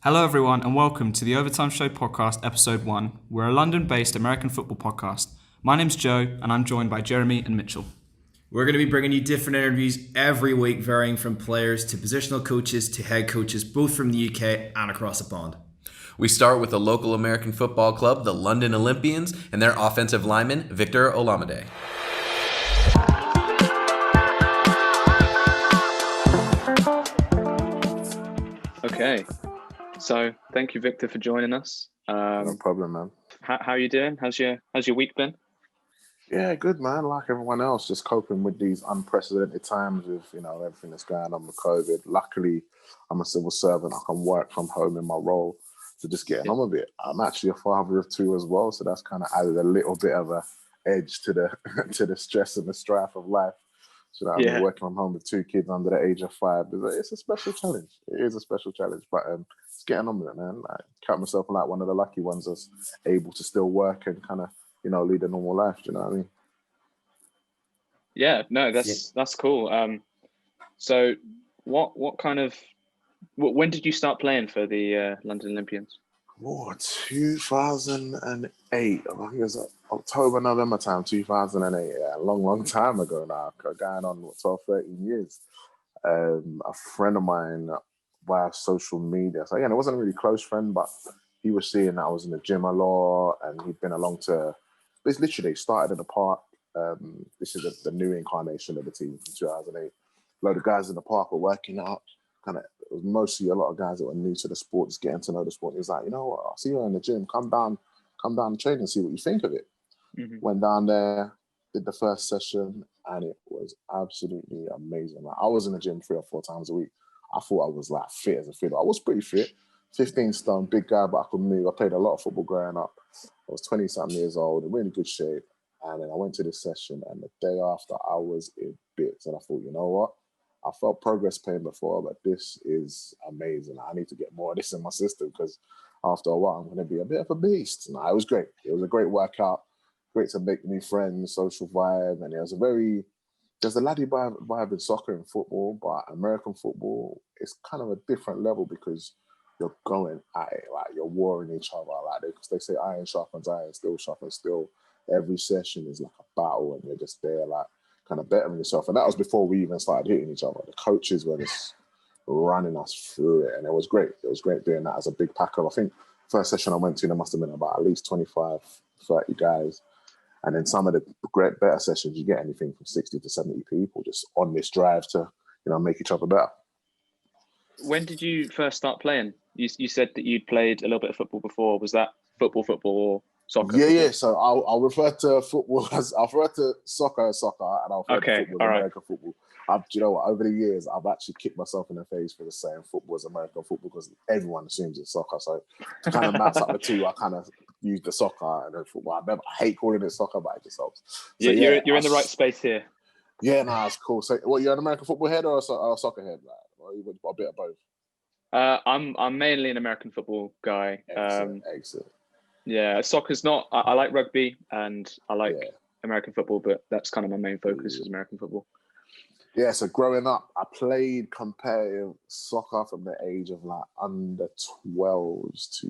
Hello, everyone, and welcome to the Overtime Show podcast, episode 1. We're a London based American football podcast. My name's Joe, and I'm joined by Jeremy and Mitchell. We're going to be bringing you different interviews every week, varying from players to positional coaches to head coaches, both from the UK and across the pond. We start with the local American football club, the London Olympians, and their offensive lineman, Victor Olamide. Okay, so thank you, Victor, for joining us. No problem, man. How are you doing? How's your week been? Yeah, good, man. Like everyone else, just coping with these unprecedented times with, everything that's going on with COVID. Luckily, I'm a civil servant. I can work from home in my role. So just getting on with it. I'm actually a father of two as well. So that's kind of added a little bit of a edge to the to the stress and the strife of life. So that I'm working from home with two kids under the age of 5. It's a special challenge. It is a special challenge, but it's getting on with it, man. I count myself like one of the lucky ones that's able to still work and kind of, lead a normal life. Do you know what I mean? Yeah, no, that's cool. So when did you start playing for the London Olympians? 2008. I think it was October, November time, 2008. Yeah, a long time ago now. Going on 12, 13 years. A friend of mine via social media. So again, it wasn't a really close friend, but he was seeing that I was in the gym a lot, and he'd been along to. It's literally started at the park. This is the new incarnation of the team from 2008. A load of guys in the park were working out. It was mostly a lot of guys that were new to the sport, just getting to know the sport. He was like, you know what, I'll see you in the gym. Come down and train and see what you think of it. Mm-hmm. Went down there, did the first session, and it was absolutely amazing. Like, I was in the gym 3 or 4 times a week. I thought I was like fit as a fiddle. I was pretty fit, 15 stone, big guy, but I could move. I played a lot of football growing up. I was 20-something years old, in really good shape. And then I went to this session, and the day after, I was in bits. And I thought, you know what? I felt progress pain before, but this is amazing. I need to get more of this in my system because after a while, I'm going to be a bit of a beast. And it was great. It was a great workout, great to make new friends, social vibe. And there's a laddie vibe in soccer and football, but American football is kind of a different level because you're going at it, like you're warring each other. Like they say iron sharpens iron, steel sharpens steel. Every session is like a battle and you're just there like, kind of bettering yourself. And that was before we even started hitting each other. The coaches were just running us through it. And it was great. It was great doing that as a big pack of, I think, first session I went to, there must have been about at least 25, 30 guys. And then some of the great, better sessions, you get anything from 60 to 70 people just on this drive to, make each other better. When did you first start playing? You said that you'd played a little bit of football before. Was that football or soccer? Yeah. So I'll refer to football I'll refer to soccer as soccer, and I'll refer to football as American football. Do you know what? Over the years, I've actually kicked myself in the face for just saying football is American football because everyone assumes it's soccer. So to kind of match up the two, I kind of use the soccer and then football. I hate calling it soccer, but it just helps. So, you're in the right space here. Yeah, that's cool. So, you're an American football head or a soccer head? Or you a bit of both? I'm mainly an American football guy. Excellent. Yeah, soccer's not. I like rugby and I like American football, but that's kind of my main focus is American football. Yeah, so growing up, I played competitive soccer from the age of like under 12s to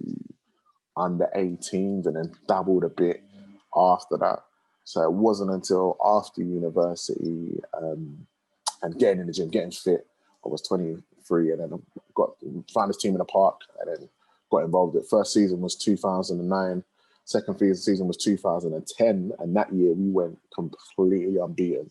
under 18s, and then dabbled a bit after that. So it wasn't until after university and getting in the gym, getting fit, I was 23, and then found this team in the park, and then got involved. The first season was 2009. Second season was 2010. And that year we went completely unbeaten.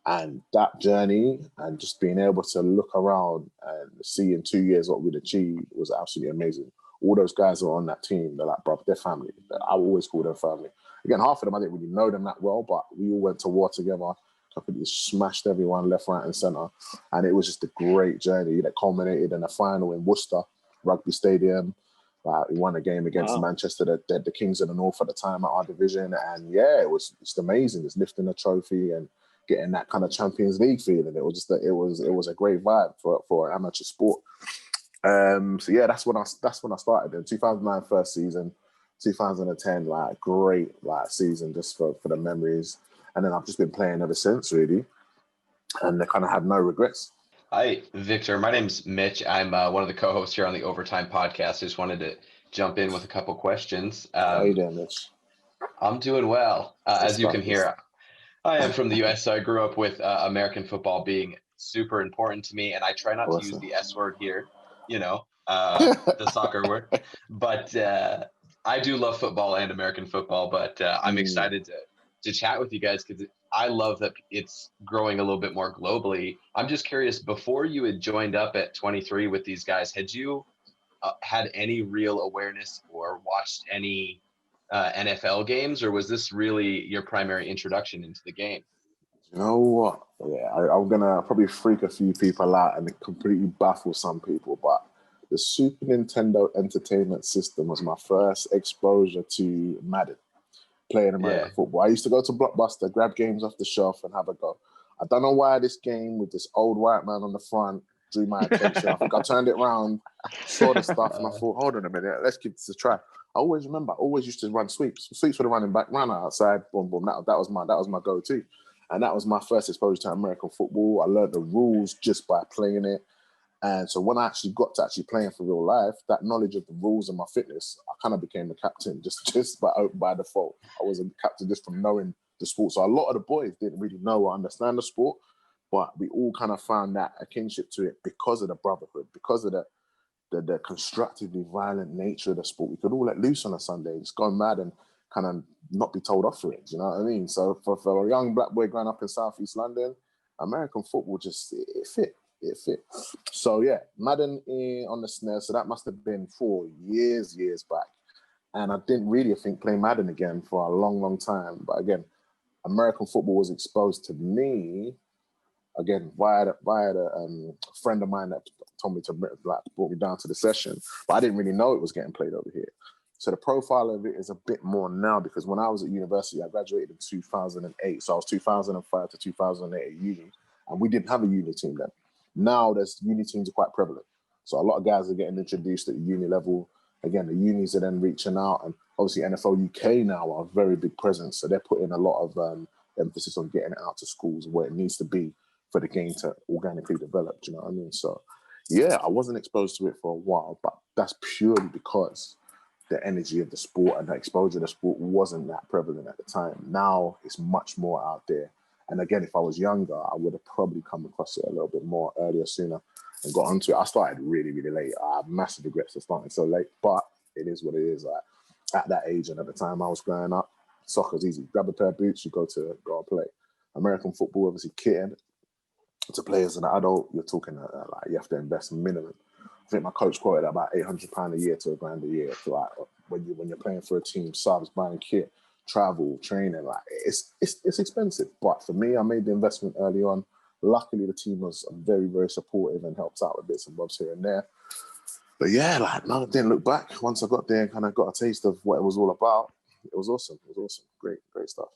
And that journey and just being able to look around and see in 2 years what we'd achieved was absolutely amazing. All those guys who are on that team, they're like, bro, they're family. I always call them family. Again, half of them, I didn't really know them that well, but we all went to war together. Completely smashed everyone left, right, and centre. And it was just a great journey that culminated in a final in Worcester, Rugby Stadium. We won a game against Manchester, the Kings of the North at the time at our division. And it was just amazing, just lifting a trophy and getting that kind of Champions League feeling. It was a great vibe for an amateur sport. That's when I started in 2009 first season, 2010 great season just for the memories, and then I've just been playing ever since really, and I kind of had no regrets. Hi, Victor. My name's Mitch. I'm one of the co-hosts here on the Overtime podcast. Just wanted to jump in with a couple questions. How you doing, Mitch? I'm doing well. Good As you stuff. can hear, I am from the US, so I grew up with American football being super important to me, and I try not to use Awesome. the S word here, the soccer word. But I do love football and American football, but I'm Mm, excited to chat with you guys because I love that it's growing a little bit more globally. I'm just curious, before you had joined up at 23 with these guys, had you had any real awareness or watched any NFL games, or was this really your primary introduction into the game? you know what? Yeah, I'm gonna probably freak a few people out and completely baffle some people, but the Super Nintendo Entertainment System was my first exposure to Madden, playing Yeah. American football. I used to go to Blockbuster, grab games off the shelf, and have a go. I don't know why this game with this old white man on the front drew my attention. I think I turned it around, saw the stuff, and I thought, hold on a minute, let's give this a try. I always used to run sweeps. Sweeps for the running back, ran outside, boom, boom. That was my go-to. And that was my first exposure to American football. I learned the rules just by playing it. And so when I actually got to actually playing for real life, that knowledge of the rules and my fitness, I kind of became a captain just by default. I was a captain just from knowing the sport. So a lot of the boys didn't really know or understand the sport, but we all kind of found that a kinship to it because of the brotherhood, because of the constructively violent nature of the sport. We could all let loose on a Sunday, just go mad and kind of not be told off for it. You know what I mean? So for a young black boy growing up in Southeast London, American football just it fit. It fit. So yeah, Madden on the SNES. So that must have been 4 years back. And I didn't really think play Madden again for a long time. But again, American football was exposed to me again via the friend of mine that told me to brought me down to the session. But I didn't really know it was getting played over here. So the profile of it is a bit more now because when I was at university, I graduated in 2008. So I was 2005 to 2008 at uni, and we didn't have a uni team then. Now there's uni teams are quite prevalent. So a lot of guys are getting introduced at the uni level. Again, the unis are then reaching out, and obviously NFL UK now are a very big presence. So they're putting a lot of emphasis on getting it out to schools where it needs to be for the game to organically develop. Do you know what I mean? So yeah, I wasn't exposed to it for a while, but that's purely because the energy of the sport and the exposure of the sport wasn't that prevalent at the time. Now it's much more out there. And again, if I was younger, I would have probably come across it a little bit more earlier, sooner, and got onto it. I started really late. I have massive regrets for starting so late, but it is what it is. Like, at that age and at the time I was growing up, soccer's easy. Grab a pair of boots, you go and play. American football, obviously, kitted to play as an adult, you're talking like you have to invest minimum. I think my coach quoted about £800 a year to £1,000 a year to like when you're playing for a team, subs, buying kit, travel, training. Like it's expensive, but for me, I made the investment early on. Luckily, the team was very supportive and helped out with bits and bobs here and there. But yeah, like no, I didn't look back. Once I got there and kind of got a taste of what it was all about, it was awesome. It was awesome. Great stuff.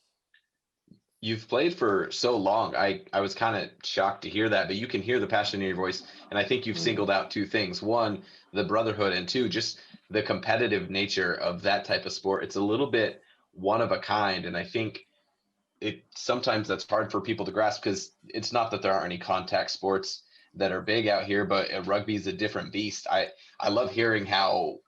You've played for so long. I was kind of shocked to hear that, but you can hear the passion in your voice. And I think you've singled out two things. One, the brotherhood, and two, just the competitive nature of that type of sport. It's a little bit one of a kind. And I think it sometimes that's hard for people to grasp because it's not that there aren't any contact sports that are big out here, but rugby is a different beast. I love hearing how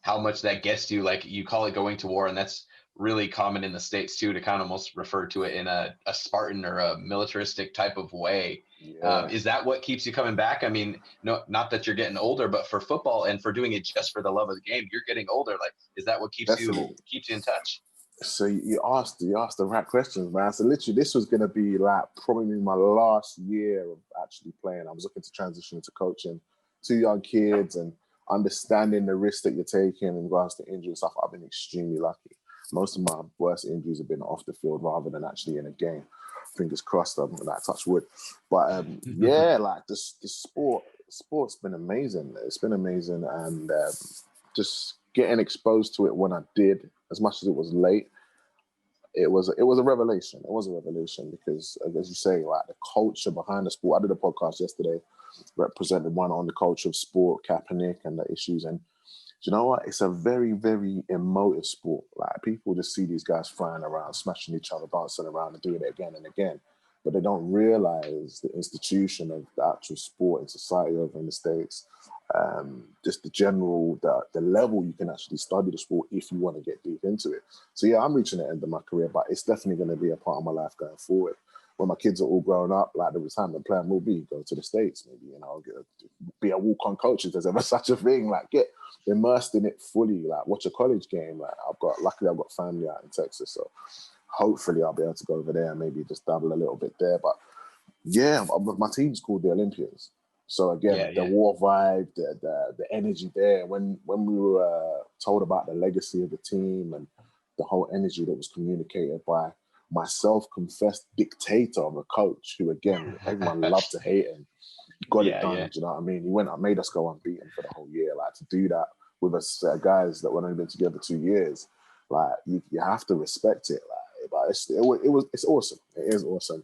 much that gets you. Like you call it going to war, and that's really common in the States too, to kind of almost refer to it in a Spartan or a militaristic type of way. Yeah, Is that what keeps you coming back? I mean, no, not that you're getting older, but for football and for doing it just for the love of the game, you're getting older. Like, is that what definitely. keeps you in touch? So you asked the right questions, man. So literally, this was going to be like probably my last year of actually playing. I was looking to transition into coaching, two young kids, and understanding the risk that you're taking in regards to injury and stuff. I've been extremely lucky. Most of my worst injuries have been off the field rather than actually in a game. Fingers crossed, I'm like touch wood. But yeah, like the sport's been amazing. It's been amazing, and just getting exposed to it when I did, as much as it was late, it was a revelation. It was a revelation because, as you say, like the culture behind the sport. I did a podcast yesterday, represented one on the culture of sport, Kaepernick, and the issues. And you know what? It's a very emotive sport. Like people just see these guys flying around, smashing each other, dancing around, and doing it again and again. but they don't realize the institution of the actual sport and society over in the States. Just the general, the level you can actually study the sport if you want to get deep into it. So yeah, I'm reaching the end of my career, but it's definitely going to be a part of my life going forward. When my kids are all grown up, like the retirement plan will be go to the States, maybe, be a walk-on coach if there's ever such a thing. Like get immersed in it fully, like watch a college game. Like luckily I've got family out in Texas, so hopefully I'll be able to go over there and maybe just dabble a little bit there. But yeah, my team's called the Olympians. So again, the war vibe, the energy there. When we were told about the legacy of the team and the whole energy that was communicated by my self-confessed dictator of a coach, who again, everyone loved to hate him, got it done. Do you know what I mean? He went and made us go unbeaten for the whole year. Like to do that with us guys that were only been together 2 years, like you have to respect it. Like, but it's awesome. It is awesome.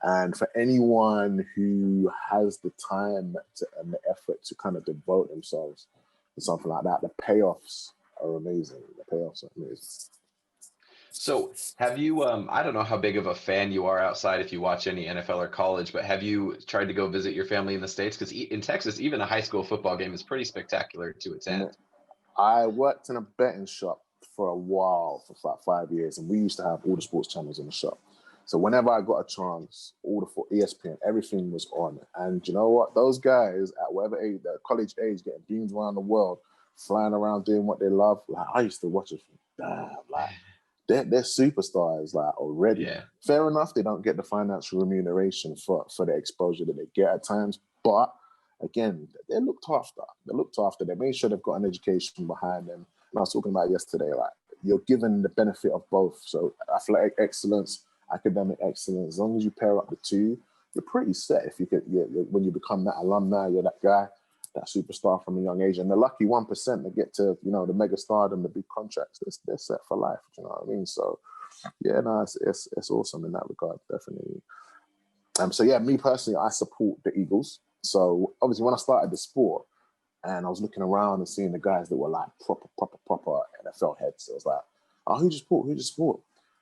And for anyone who has the time and the effort to kind of devote themselves to something like that, the payoffs are amazing. So have you, I don't know how big of a fan you are outside if you watch any NFL or college, but have you tried to go visit your family in the States? Because in Texas, even a high school football game is pretty spectacular to attend. I worked in a betting shop for a while, for like 5 years, and we used to have all the sports channels in the shop. So whenever I got a chance, all the ESPN, everything was on. And you know what? Those guys at whatever age, their college age, getting beamed around the world, flying around doing what they love. Like I used to watch it from damn, like they're superstars, like already. Yeah. Fair enough, they don't get the financial remuneration for the exposure that they get at times, but again, they're looked after. They made sure they've got an education behind them. And I was talking about yesterday, like you're given the benefit of both. So athletic excellence, academic excellence, as long as you pair up the two, you're pretty set. If you could, when you become that alumni, you're that guy, that superstar from a young age. And the lucky 1% that get to, the mega stardom, the big contracts, they're set for life. Do you know what I mean? So yeah, no, it's awesome in that regard, definitely. So yeah, me personally, I support the Eagles. So obviously when I started the sport and I was looking around and seeing the guys that were like proper NFL heads, I was like, oh, who just support?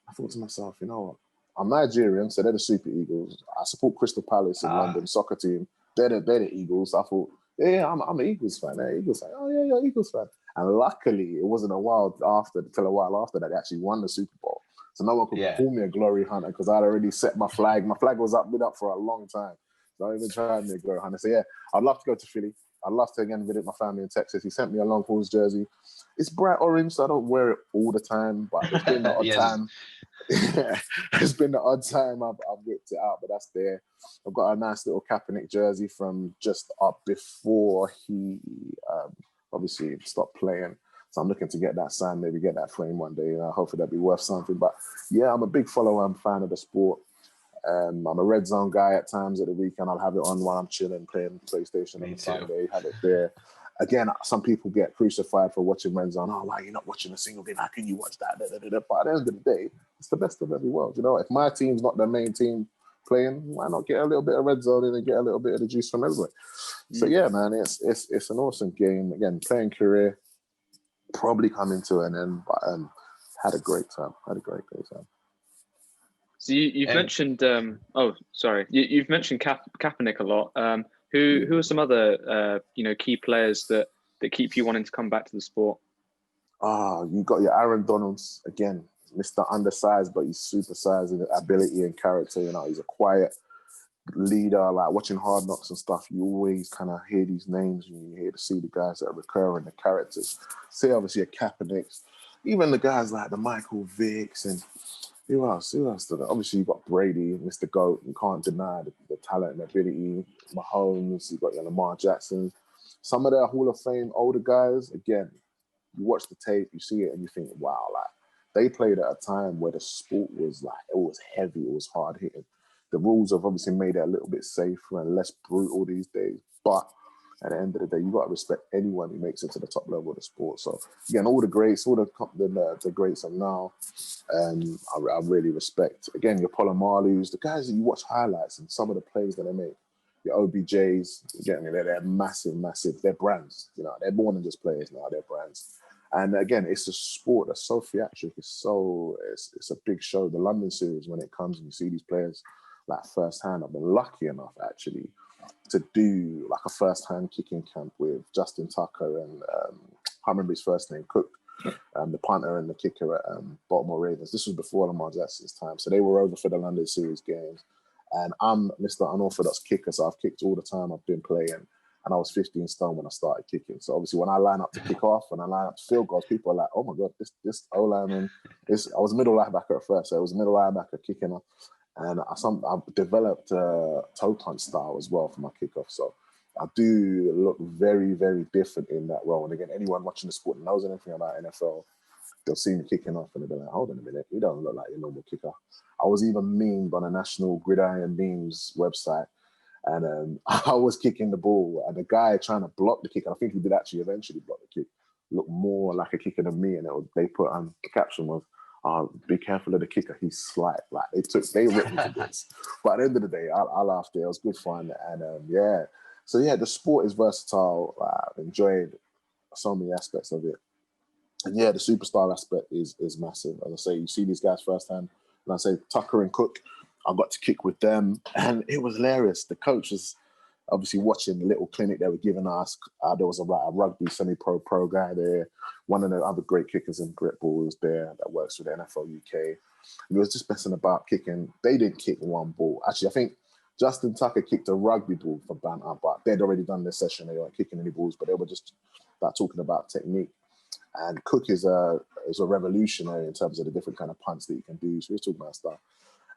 I thought to myself, you know what? I'm Nigerian, so they're the Super Eagles. I support Crystal Palace in London soccer team. They're the Eagles. I thought, yeah, I'm an Eagles fan. They're Eagles fan. Oh yeah, you're an Eagles fan. And luckily, it wasn't a while after that they actually won the Super Bowl. So no one could call me a glory hunter because I'd already set my flag. My flag was been up for a long time. So I even tried to be a glory hunter. So yeah, I'd love to go to Philly. I'd love to again visit my family in Texas. He sent me a long Longhorns jersey. It's bright orange, so I don't wear it all the time, but it's been the odd time. It's been the odd time I've whipped it out, but that's there. I've got a nice little Kaepernick jersey from just up before he obviously stopped playing. So I'm looking to get that signed, maybe get that frame one day. Hopefully that'll be worth something. But yeah, I'm a big follower and fan of the sport. I'm a red zone guy at times at the weekend. I'll have it on while I'm chilling, playing PlayStation on Sunday, have it there. Again, some people get crucified for watching red zone. Oh, why are you not watching a single game? How can you watch that? But at the end of the day, it's the best of every world. If my team's not the main team playing, why not get a little bit of red zone in and get a little bit of the juice from everybody? So yeah, man, it's an awesome game. Again, playing career probably coming to an end, but had a great time. So you've mentioned you've mentioned Kaepernick a lot. Who are some other key players that keep you wanting to come back to the sport? You got your Aaron Donalds again, Mr. Undersized, but he's supersized in ability and character. He's a quiet leader. Like watching Hard Knocks and stuff, you always kind of hear these names and you hear to see the guys that are recurring, the characters. Say obviously a Kaepernick, even the guys like the Michael Vicks and who else? Obviously, you've got Brady, Mr. GOAT. You can't deny the talent and ability. Mahomes, you've got your Lamar Jackson. Some of the Hall of Fame older guys, again, you watch the tape, you see it, and you think, wow, like they played at a time where the sport was like, it was heavy, it was hard hitting. The rules have obviously made it a little bit safer and less brutal these days. But at the end of the day, you got to respect anyone who makes it to the top level of the sport. So again, all the greats, all the greats of now, I really respect. Again, your Palomarus, the guys that you watch highlights and some of the plays that they make. Your OBJs, again, they're massive. They're brands. They're more than just players now. They're brands. And again, it's a sport that's so theatric. It's a big show. The London series, when it comes and you see these players like firsthand. I've been lucky enough actually to do like a first-hand kicking camp with Justin Tucker and I can't remember his first name, Cook, the punter and the kicker at Baltimore Ravens. This was before Lamar Jackson's time. So they were over for the London Series games. And I'm Mr. Unorthodox kicker, so I've kicked all the time I've been playing. And I was 15 stone when I started kicking. So obviously when I line up to kick off and I line up to field goals, people are like, oh my God, this O-lineman, I was middle linebacker at first. So it was middle linebacker kicking off. And I've developed a toe punch style as well for my kickoff. So I do look very, very different in that role. And again, anyone watching the sport knows anything about NFL, they'll see me kicking off and they'll be like, hold on a minute, he doesn't look like your normal kicker. I was even memed on a national gridiron memes website. And I was kicking the ball, and the guy trying to block the kick, and I think he did actually eventually block the kick, looked more like a kicker than me. And they put the caption was, be careful of the kicker, he's slight. Like they ripped me to bits. But at the end of the day, I laughed there. It was good fun. And so yeah, the sport is versatile. I've enjoyed so many aspects of it. And yeah, the superstar aspect is massive. As I say, you see these guys firsthand. And I say Tucker and Cook, I got to kick with them, and it was hilarious. The coach was obviously watching the little clinic they were giving us. There was a rugby semi-pro guy there. One of the other great kickers in Brett Ball was there that works with the NFL UK. And he was just messing about kicking. They didn't kick one ball. Actually, I think Justin Tucker kicked a rugby ball for banter, but they'd already done their session. They weren't kicking any balls, but they were just talking about technique. And Cook is a revolutionary in terms of the different kind of punts that he can do. So he was talking about stuff.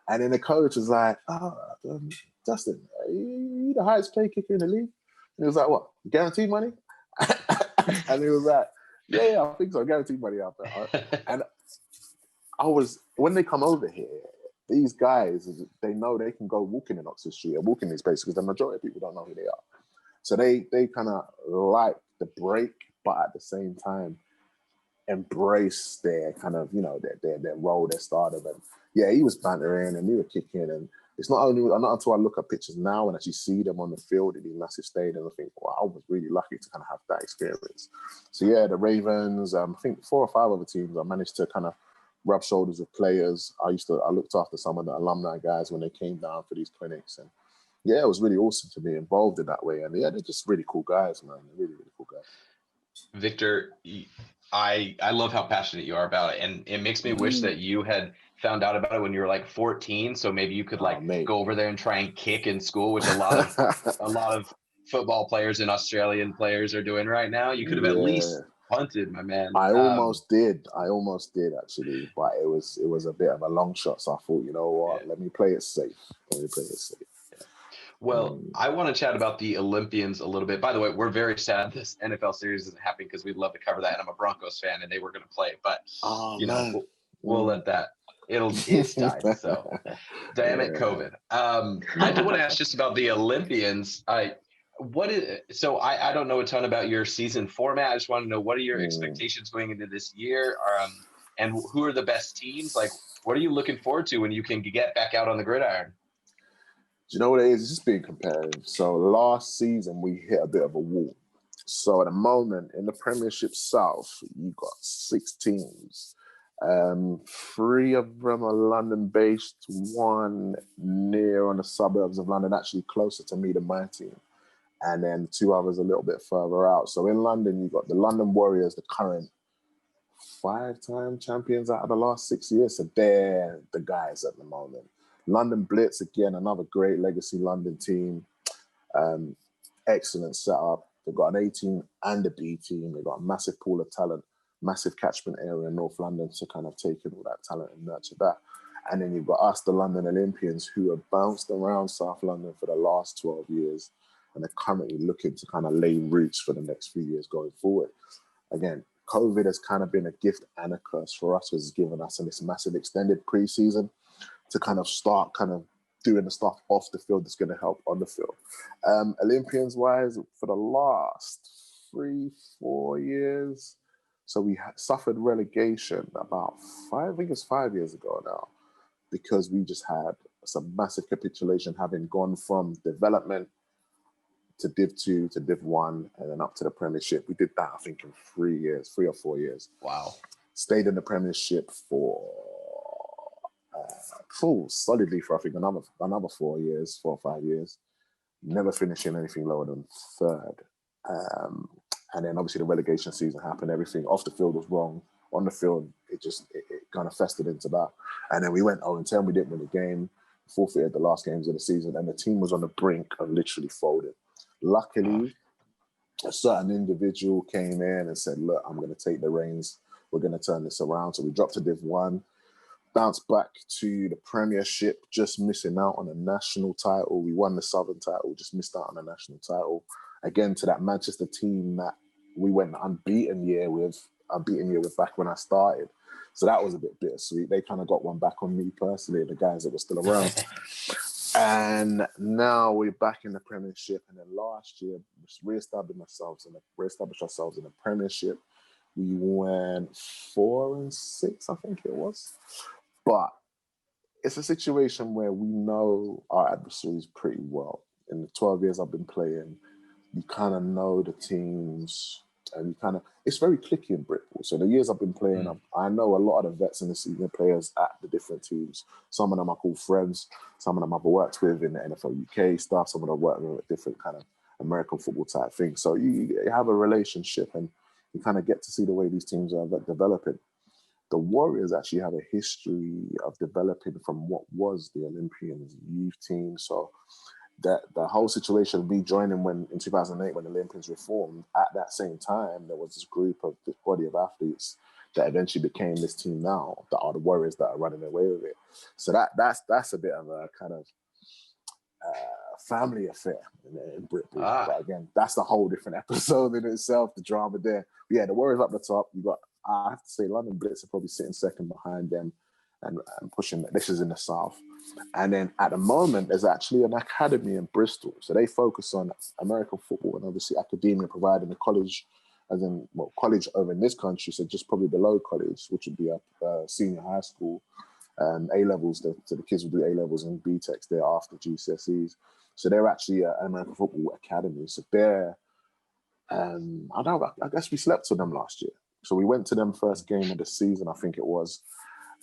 And then the coach was like, Justin, are you the highest paid kicker in the league? And he was like, what, guaranteed money? And he was like, yeah, I think so, guaranteed money out there. And when they come over here, these guys, they know they can go walking in Oxford Street or walking in these places because the majority of people don't know who they are. So they kind of like the break, but at the same time, embrace their kind of, their role, their stardom. And yeah, he was bantering and we were kicking. And it's not until I look at pictures now and actually see them on the field in these massive stadiums, I think, wow, I was really lucky to kind of have that experience. So yeah, the Ravens, I think 4 or 5 other teams, I managed to kind of rub shoulders with players. I looked after some of the alumni guys when they came down for these clinics. And yeah, it was really awesome to be involved in that way. And yeah, they're just really cool guys, man. They're really, really cool guys. Victor, I love how passionate you are about it, and it makes me wish that you had found out about it when you were like 14, so maybe you could go over there and try and kick in school, which a lot of football players and Australian players are doing right now. You could have at least punted, my man. I almost did actually, but it was a bit of a long shot, so I thought, you know what, let me play it safe. Well, I want to chat about the Olympians a little bit. By the way, we're very sad this NFL series isn't happening because we'd love to cover that. And I'm a Broncos fan, and they were going to play, but we'll let that. It's died. So, damn it, COVID. I do want to ask just about the Olympians. I don't know a ton about your season format. I just want to know, what are your expectations going into this year? And who are the best teams? Like, what are you looking forward to when you can get back out on the gridiron? Do you know what it is? It's just being competitive. So last season, we hit a bit of a wall. So at the moment, in the Premiership South, you got 6 teams. 3 of them are London-based, 1 near on the suburbs of London, actually closer to me than my team. And then 2 others a little bit further out. So in London, you've got the London Warriors, the current 5-time champions out of the last 6 years. So they're the guys at the moment. London Blitz, again, another great legacy London team. Excellent setup. They've got an A team and a B team. They've got a massive pool of talent, massive catchment area in North London to kind of take in all that talent and nurture that. And then you've got us, the London Olympians, who have bounced around South London for the last 12 years and are currently looking to kind of lay roots for the next few years going forward. Again, COVID has kind of been a gift and a curse for us, because it's given us this massive extended preseason to kind of start kind of doing the stuff off the field that's going to help on the field. Olympians-wise, for the last 3-4 years, so we suffered relegation about 5 years ago now, because we just had some massive capitulation, having gone from development to Div 2 to Div 1 and then up to the Premiership. We did that, I think, in 3 or 4 years. Wow. Stayed in the Premiership for solidly for I think another 4 or 5 years, never finishing anything lower than third. And then obviously the relegation season happened. Everything off the field was wrong. On the field, it kind of festered into that. And then we went 0-10. We didn't win the game. Forfeited the last games of the season, and the team was on the brink of literally folding. Luckily, a certain individual came in and said, "Look, I'm going to take the reins. We're going to turn this around." So we dropped to Div 1, bounced back to the Premiership, just missing out on a national title. We won the Southern title, just missed out on a national title. Again, to that Manchester team that we went unbeaten year with back when I started. So that was a bit bittersweet. They kind of got one back on me personally, the guys that were still around. And now we're back in the Premiership. And then last year, re-established ourselves in the Premiership. We went 4-6, I think it was. But it's a situation where we know our adversaries pretty well. In the 12 years I've been playing, you kind of know the teams, and it's very cliquey in Britpool. So the years I've been playing, I know a lot of the vets and the senior players at the different teams. Some of them I call friends. Some of them I've worked with in the NFL UK stuff. Some of them I've worked with different kind of American football type things. So you have a relationship, and you kind of get to see the way these teams are developing. The Warriors actually have a history of developing from what was the Olympians youth team. So that the whole situation of me joining in 2008 when the Olympians reformed, at that same time, there was this body of athletes that eventually became this team now, that are the Warriors that are running away with it. So that's a bit of a kind of family affair in Britpool. But again, that's a whole different episode in itself, the drama there. But yeah, the Warriors up the top. You got, I have to say, London Blitz are probably sitting second behind them and pushing. This is in the south. And then at the moment, there's actually an academy in Bristol. So they focus on American football and obviously academia, providing a college, college over in this country, so just probably below college, which would be a senior high school, A-levels. So the kids will do A-levels and B-Techs there after GCSEs. So they're actually an American football academy. So they're, I guess we slept with them last year. So we went to them first game of the season, I think it was.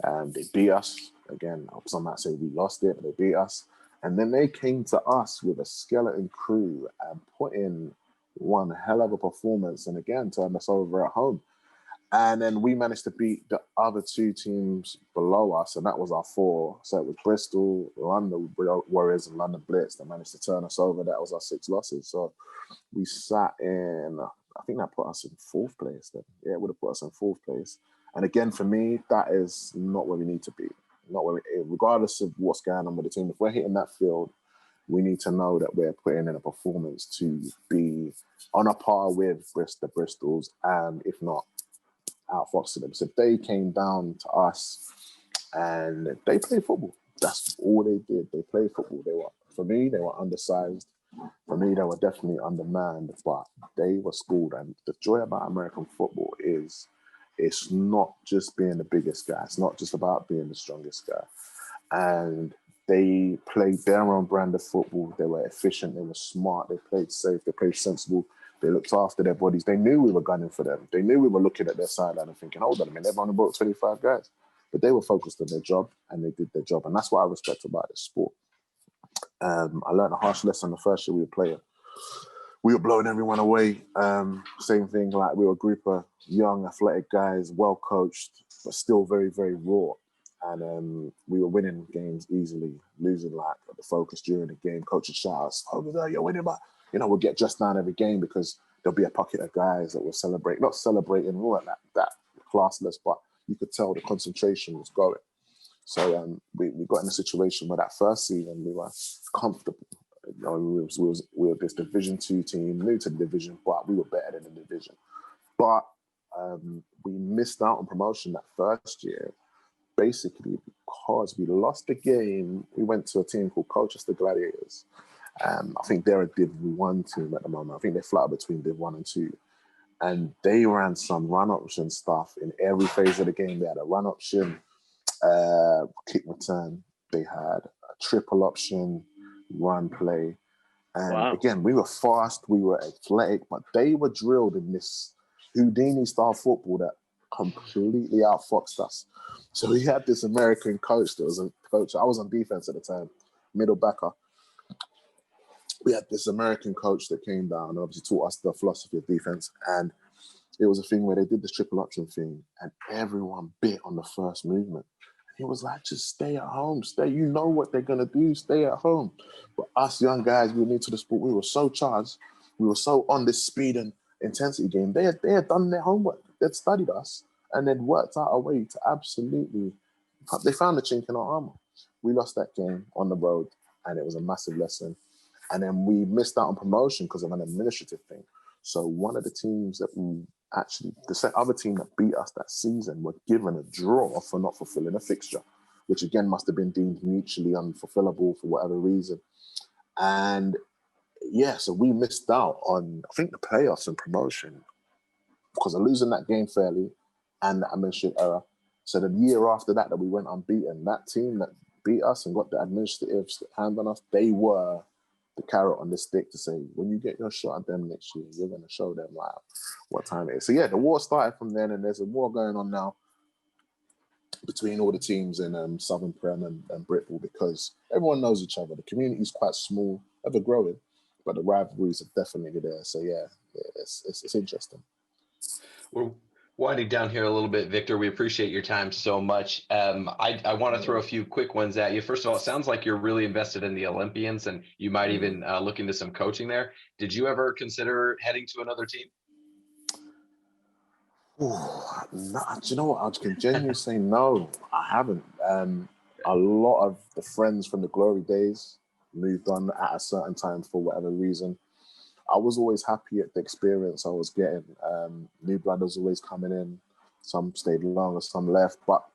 They beat us. Again, some might say we lost it, but they beat us. And then they came to us with a skeleton crew and put in one hell of a performance, and again, turned us over at home. And then we managed to beat the other two teams below us, and that was our four. So it was Bristol, London Warriors, and London Blitz that managed to turn us over. That was our 6 losses. So we sat in, I think that put us in 4th place then. Yeah, it would have put us in 4th place. And again, for me, that is not where we need to be. Not where regardless of what's going on with the team, if we're hitting that field, we need to know that we're putting in a performance to be on a par with the Bristols, and if not, outfoxing them. So if they came down to us and they played football, that's all they did. They played football. For me, they were undersized. For me, they were definitely undermanned, but they were schooled. And the joy about American football is it's not just being the biggest guy. It's not just about being the strongest guy. And they played their own brand of football. They were efficient. They were smart. They played safe. They played sensible. They looked after their bodies. They knew we were gunning for them. They knew we were looking at their sideline and thinking, hold on a minute, they've only brought 25 guys. But they were focused on their job, and they did their job. And that's what I respect about this sport. I learned a harsh lesson the first year we were playing. We were blowing everyone away. Same thing, like we were a group of young, athletic guys, well coached, but still very, very raw. And we were winning games easily, losing like the focus during the game. Coaches shout us, over there, you're winning, but we'll get dressed down every game because there'll be a pocket of guys that will celebrate, not celebrating raw that classless, but you could tell the concentration was going. So we got in a situation where that first season we were comfortable. We were this Division 2 team, new to the division, but we were better than the division. But we missed out on promotion that first year, basically because we lost the game. We went to a team called Colchester Gladiators. I think they're a Div 1 team at the moment. I think they flutter between Div 1 and 2. And they ran some run option stuff in every phase of the game. They had a run option, kick return. They had a triple option, run play. And again, we were fast, we were athletic, but they were drilled in this Houdini style football that completely outfoxed us. So we had this American coach that was a coach. I was on defense at the time, middle backer. We had this American coach that came down and obviously taught us the philosophy of defense. And it was a thing where they did this triple option thing and everyone bit on the first movement. And he was like, just stay at home. Stay. You know what they're going to do. Stay at home. But us young guys, we were new to the sport. We were so charged. We were so on this speed and intensity game. They had done their homework. They'd studied us and they'd worked out a way to absolutely, they found the chink in our armor. We lost that game on the road and it was a massive lesson. And then we missed out on promotion because of an administrative thing. So one of the teams that we actually, the other team that beat us that season were given a draw for not fulfilling a fixture, which again must have been deemed mutually unfulfillable for whatever reason. And yeah, so we missed out on, I think, the playoffs and promotion because of losing that game fairly and the administrative error. So the year after that we went unbeaten, that team that beat us and got the administrative hand on us, they were the carrot on the stick to say, when you get your shot at them next year, you're going to show them like what time it is. So yeah, the war started from then and there's a war going on now between all the teams in Southern Prem and Britball because everyone knows each other. The community is quite small, ever growing, but the rivalries are definitely there. So yeah, it's interesting. We're winding down here a little bit, Victor. We appreciate your time so much. I want to throw a few quick ones at you. First of all, it sounds like you're really invested in the Olympians and you might even look into some coaching there. Did you ever consider heading to another team? No, do you know what? I can genuinely say no, I haven't. A lot of the friends from the glory days moved on at a certain time for whatever reason. I was always happy at the experience I was getting. New blood was always coming in. Some stayed longer, some left. But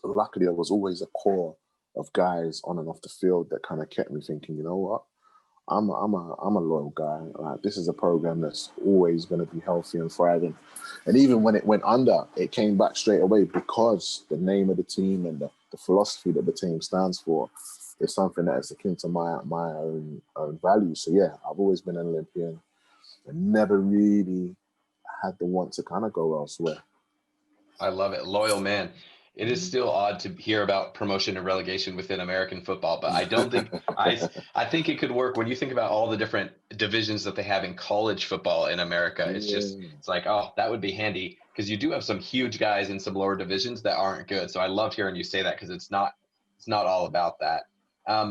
luckily, there was always a core of guys on and off the field that kind of kept me thinking, you know what? I'm a loyal guy. Like, this is a program that's always going to be healthy and thriving. And even when it went under, it came back straight away because the name of the team and the philosophy that the team stands for is something that is akin to my own values. So yeah, I've always been an Olympian and never really had the want to kind of go elsewhere. I love it. Loyal man. It is still odd to hear about promotion and relegation within American football, but I don't think I think it could work when you think about all the different divisions that they have in college football in America. It's like, oh, that would be handy because you do have some huge guys in some lower divisions that aren't good. So I love hearing you say that because it's not all about that. I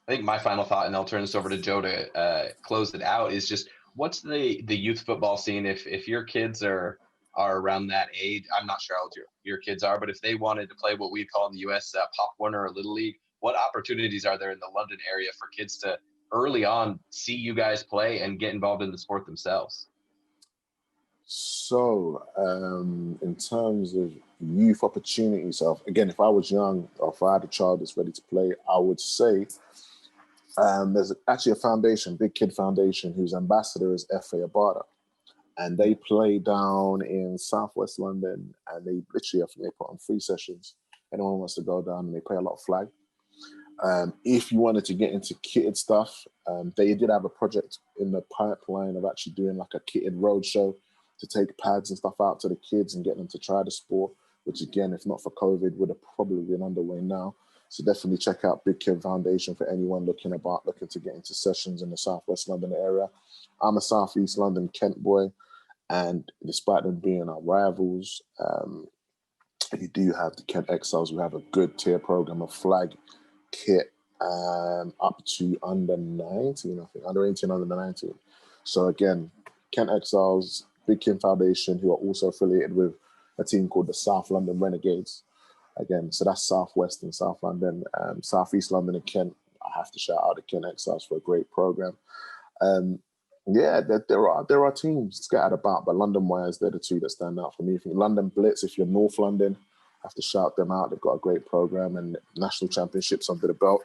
think my final thought, and I'll turn this over to Joe to close it out, is just what's the youth football scene if your kids are around that age. I'm not sure how old your kids are, but if they wanted to play what we call in the US Pop Warner or Little League, what opportunities are there in the London area for kids to early on see you guys play and get involved in the sport themselves? So in terms of youth opportunities, again, if I was young or if I had a child that's ready to play, I would say there's actually a foundation, Big Kid Foundation, whose ambassador is F.A. Abada. And they play down in Southwest London, and they literally, I think they put on 3 sessions. Anyone wants to go down, and they play a lot of flag. If you wanted to get into kitted stuff, they did have a project in the pipeline of actually doing like a kitted roadshow to take pads and stuff out to the kids and get them to try the sport, which again, if not for COVID, would have probably been underway now. So definitely check out Big Kid Foundation for anyone looking to get into sessions in the Southwest London area. I'm a Southeast London Kent boy. And despite them being our rivals, you do have the Kent Exiles who have a good tier program of flag kit up to under 19, I think, under 18, under 19. So again, Kent Exiles, Big Kid Foundation, who are also affiliated with a team called the South London Renegades. Again, so that's Southwest and South London. Southeast London and Kent, I have to shout out the Kent Exiles for a great program. Yeah, there are teams scattered about, but London-wise, they're the two that stand out for me. I think London Blitz, if you're North London, I have to shout them out. They've got a great program and national championships under the belt.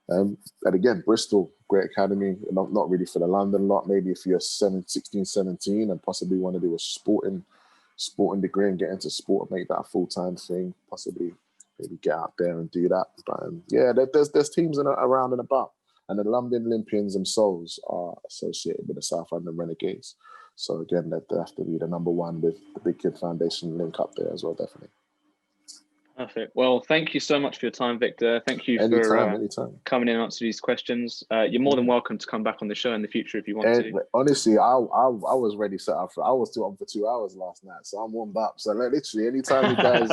And again, Bristol, great academy, not really for the London lot. Maybe if you're 16, 17 and possibly want to do a sporting degree and get into sport and make that a full-time thing, possibly maybe get out there and do that. But yeah, there's teams around and about. And the London Olympians themselves are associated with the South London Renegades. So again, that have to be the number one with the Big Kid Foundation link up there as well, definitely. Perfect. Well, thank you so much for your time, Victor. Thank you Anytime. coming in and answering these questions. You're more than welcome to come back on the show in the future if you want to. Honestly, I was ready set up for. I was on for 2 hours last night, so I'm warmed up. So literally, anytime you guys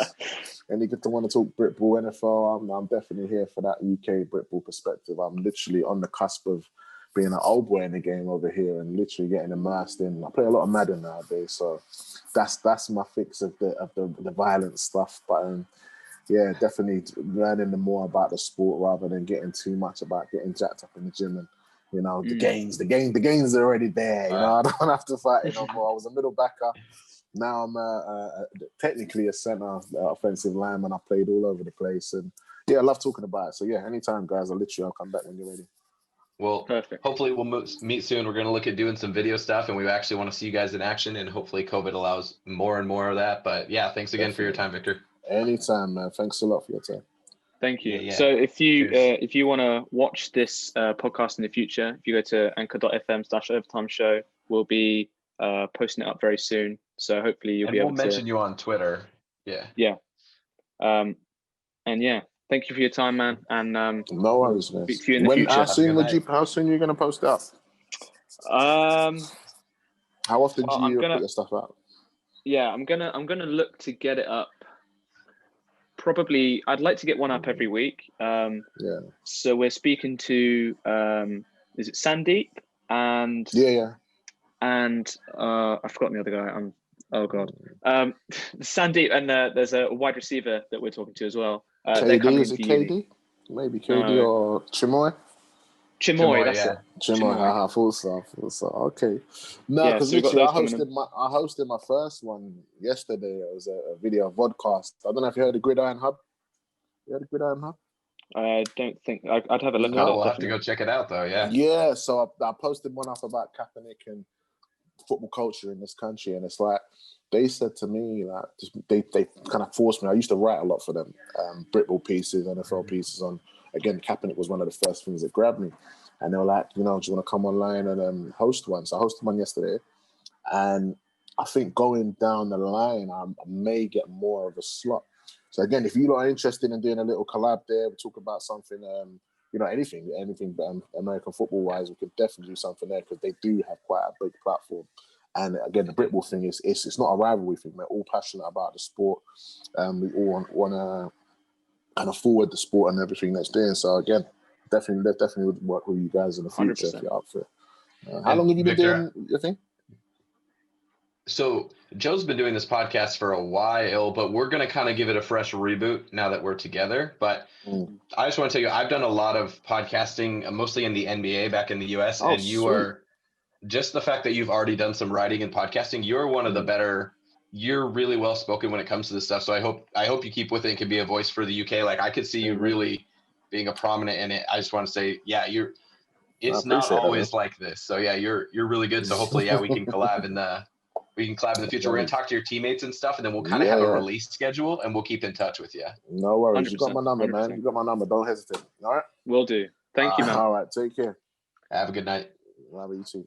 want to talk Britball NFL, I'm definitely here for that UK Britball perspective. I'm literally on the cusp of being an old boy in the game over here and literally getting immersed in. I play a lot of Madden nowadays, so that's my fix of the violent stuff. But yeah, definitely learning more about the sport rather than getting too much about getting jacked up in the gym and, the gains are already there. I don't have to fight it no more. I was a middle backer. Now I'm technically a center, offensive lineman. I played all over the place. And yeah, I love talking about it. So yeah, anytime, guys, I'll come back when you're ready. Well, perfect. Hopefully we'll meet soon. We're going to look at doing some video stuff, and we actually want to see you guys in action, and hopefully COVID allows more and more of that. But yeah, thanks again for your time, Victor. Anytime, man. Thanks a lot for your time. Thank you. Yeah. So if you want to watch this podcast in the future, if you go to anchor.fm/overtime show, we'll be posting it up very soon. So hopefully you'll be able to mention you on Twitter. Yeah. Yeah. And yeah, thank you for your time, man. And no worries, man. Speak to you in the future. How soon are you going to post it up? How often do you put your stuff out? Yeah, I'm gonna look to get it up. Probably, I'd like to get one up every week. So we're speaking to is it Sandeep and and I've forgotten the other guy. Oh god, Sandeep, and there's a wide receiver that we're talking to as well. KD, is it KD? Maybe KD or Chimoy. Chimoy, that's it. Chimoy. I thought so. Okay. No, because literally I hosted my first one yesterday. It was a video vodcast. I don't know if you heard of Gridiron Hub. You heard of Gridiron Hub? I don't think I'd have a look at it. We'll have to go check it out though. Yeah. Yeah. So I posted one up about Kaepernick and football culture in this country, and it's like they said to me they kind of forced me. I used to write a lot for them, Britball pieces, NFL pieces on. Again, Kaepernick was one of the first things that grabbed me. And they were like, do you want to come online and host one? So I hosted one yesterday. And I think going down the line, I may get more of a slot. So again, if you are interested in doing a little collab there, we talk about something, anything American football-wise, we could definitely do something there because they do have quite a big platform. And again, the Britball thing it's not a rivalry thing. We're all passionate about the sport. We all want to kind of forward the sport and everything that's doing. So again, definitely would work with you guys in the future 100%. If you're up for it. How long have you been doing your thing? So Joe's been doing this podcast for a while, but we're going to kind of give it a fresh reboot now that we're together. But I just want to tell you, I've done a lot of podcasting, mostly in the NBA back in the US. And you are just the fact that you've already done some writing and podcasting. You're one of the better. You're really well spoken when it comes to this stuff. So I hope you keep with it and can be a voice for the UK. Like I could see you really being a prominent in it. I just want to say, it's not always like this. So yeah, you're really good. So hopefully, we can collab in the future. We're gonna talk to your teammates and stuff, and then we'll kind of have a release schedule, and we'll keep in touch with you. No worries. You got my number, 100%. Man. You got my number. Don't hesitate. All right. Will do. Thank you, man. All right. Take care. Have a good night. Love you too.